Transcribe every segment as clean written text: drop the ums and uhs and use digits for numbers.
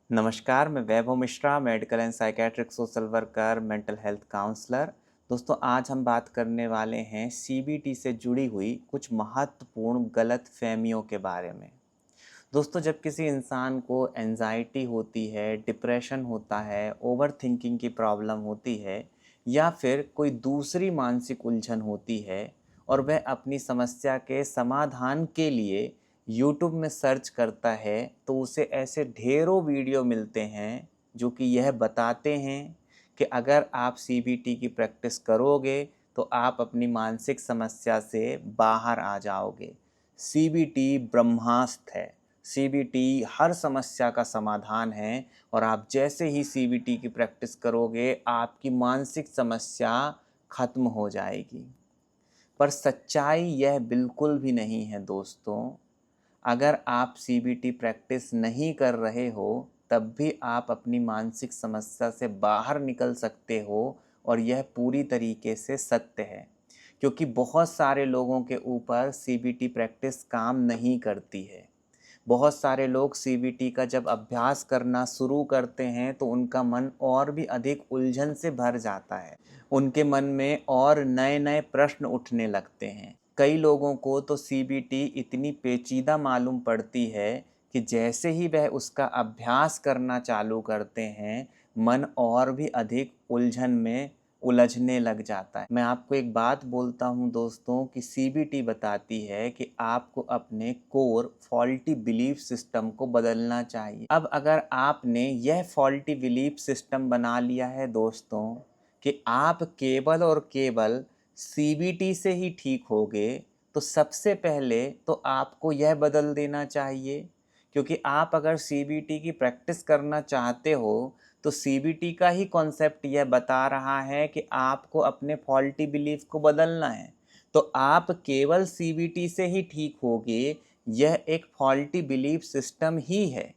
नमस्कार, मैं Vaibhav Mishra, medical and psychiatric social worker, mental health counsellor. दोस्तों, आज हम बात करने वाले हैं सीबीटी से जुड़ी हुई कुछ महत्वपूर्ण गलतफहमियों के बारे में। दोस्तों, जब किसी इंसान को एंजाइटी होती है, डिप्रेशन होता है, ओवरथिंकिंग की प्रॉब्लम होती है या फिर कोई दूसरी मानसिक उलझन होती है और वह अपनी समस्या के समाधान के लिए यूट्यूब में सर्च करता है, तो उसे ऐसे ढेरों वीडियो मिलते हैं जो कि यह बताते हैं कि अगर आप सीबीटी की प्रैक्टिस करोगे तो आप अपनी मानसिक समस्या से बाहर आ जाओगे। सीबीटी ब्रह्मास्त्र है। सीबीटी हर समस्या का समाधान है और आप जैसे ही सीबीटी की प्रैक्टिस करोगे आपकी मानसिक समस्या खत्म हो जाएगी। पर सच्चाई यह बिल्कुल भी नहीं है दोस्तों। अगर आप सीबीटी प्रैक्टिस नहीं कर रहे हो तब भी आप अपनी मानसिक समस्या से बाहर निकल सकते हो और यह पूरी तरीके से सत्य है, क्योंकि बहुत सारे लोगों के ऊपर सीबीटी प्रैक्टिस काम नहीं करती है। बहुत सारे लोग सीबीटी का जब अभ्यास करना शुरू करते हैं तो उनका मन और भी अधिक उलझन से भर जाता है। उनके मन में और नए नए प्रश्न उठने लगते हैं। कई लोगों को तो सीबीटी इतनी पेचीदा मालूम पड़ती है कि जैसे ही वह उसका अभ्यास करना चालू करते हैं, मन और भी अधिक उलझन में उलझने लग जाता है। मैं आपको एक बात बोलता हूँ दोस्तों कि सीबीटी बताती है कि आपको अपने कोर फॉल्टी बिलीफ सिस्टम को बदलना चाहिए। अब अगर आपने यह फॉल्टी बिलीफ सिस्टम बना लिया है दोस्तों कि आप केवल और केवल सीबीटी से ही ठीक होगे, तो सबसे पहले तो आपको यह बदल देना चाहिए, क्योंकि आप अगर सीबीटी की प्रैक्टिस करना चाहते हो तो सीबीटी का ही कॉन्सेप्ट यह बता रहा है कि आपको अपने फॉल्टी बिलीफ को बदलना है। तो आप केवल सीबीटी से ही ठीक होगे, यह एक फॉल्टी बिलीफ सिस्टम ही है,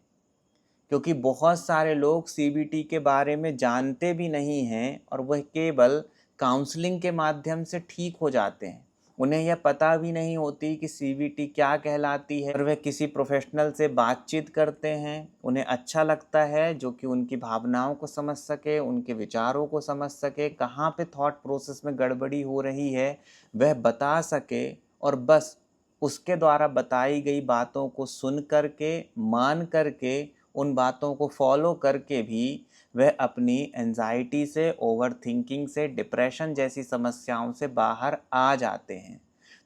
क्योंकि बहुत सारे लोग सीबीटी के बारे में जानते भी नहीं हैं और वह केवल काउंसलिंग के माध्यम से ठीक हो जाते हैं। उन्हें यह पता भी नहीं होती कि सीबीटी क्या कहलाती है और वह किसी प्रोफेशनल से बातचीत करते हैं। उन्हें अच्छा लगता है जो कि उनकी भावनाओं को समझ सके, उनके विचारों को समझ सके, कहाँ पे थॉट प्रोसेस में गड़बड़ी हो रही है वह बता सके, और बस उसके द्वारा बताई गई बातों को सुन करके, मान करके, उन बातों को फॉलो करके भी वह अपनी एंजाइटी से, ओवरथिंकिंग से, डिप्रेशन जैसी समस्याओं से बाहर आ जाते हैं।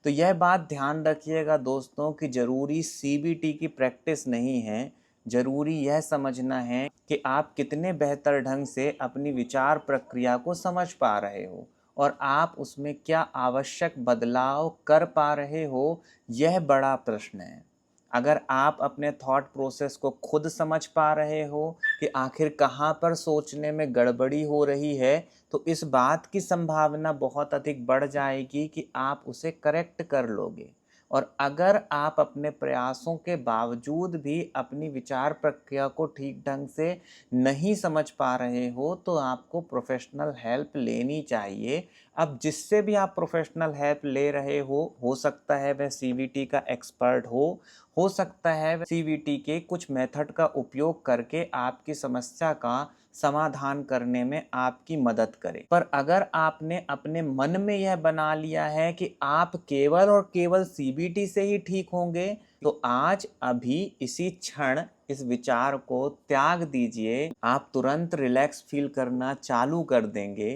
तो यह बात ध्यान रखिएगा दोस्तों कि ज़रूरी सीबीटी की प्रैक्टिस नहीं है, ज़रूरी यह समझना है कि आप कितने बेहतर ढंग से अपनी विचार प्रक्रिया को समझ पा रहे हो और आप उसमें क्या आवश्यक बदलाव कर पा रहे हो, यह बड़ा प्रश्न है। अगर आप अपने थॉट प्रोसेस को खुद समझ पा रहे हो कि आखिर कहाँ पर सोचने में गड़बड़ी हो रही है, तो इस बात की संभावना बहुत अधिक बढ़ जाएगी कि आप उसे करेक्ट कर लोगे। और अगर आप अपने प्रयासों के बावजूद भी अपनी विचार प्रक्रिया को ठीक ढंग से नहीं समझ पा रहे हो, तो आपको प्रोफेशनल हेल्प लेनी चाहिए। अब जिससे भी आप प्रोफेशनल हेल्प ले रहे हो सकता है वह सीबीटी का एक्सपर्ट हो सकता है वह सीबीटी के कुछ मेथड का उपयोग करके आपकी समस्या का समाधान करने में आपकी मदद करे। पर अगर आपने अपने मन में यह बना लिया है कि आप केवल और केवल सीबीटी से ही ठीक होंगे, तो आज अभी इसी क्षण इस विचार को त्याग दीजिए। आप तुरंत रिलैक्स फील करना चालू कर देंगे,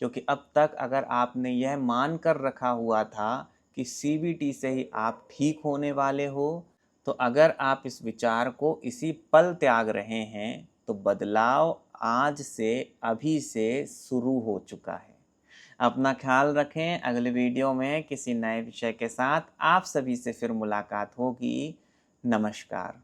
क्योंकि अब तक अगर आपने यह मान कर रखा हुआ था कि सीबीटी से ही आप ठीक होने वाले हो, तो अगर आप इस विचार को इसी पल त्याग रहे हैं तो बदलाव आज से, अभी से शुरू हो चुका है। अपना ख्याल रखें। अगले वीडियो में किसी नए विषय के साथ आप सभी से फिर मुलाकात होगी। नमस्कार।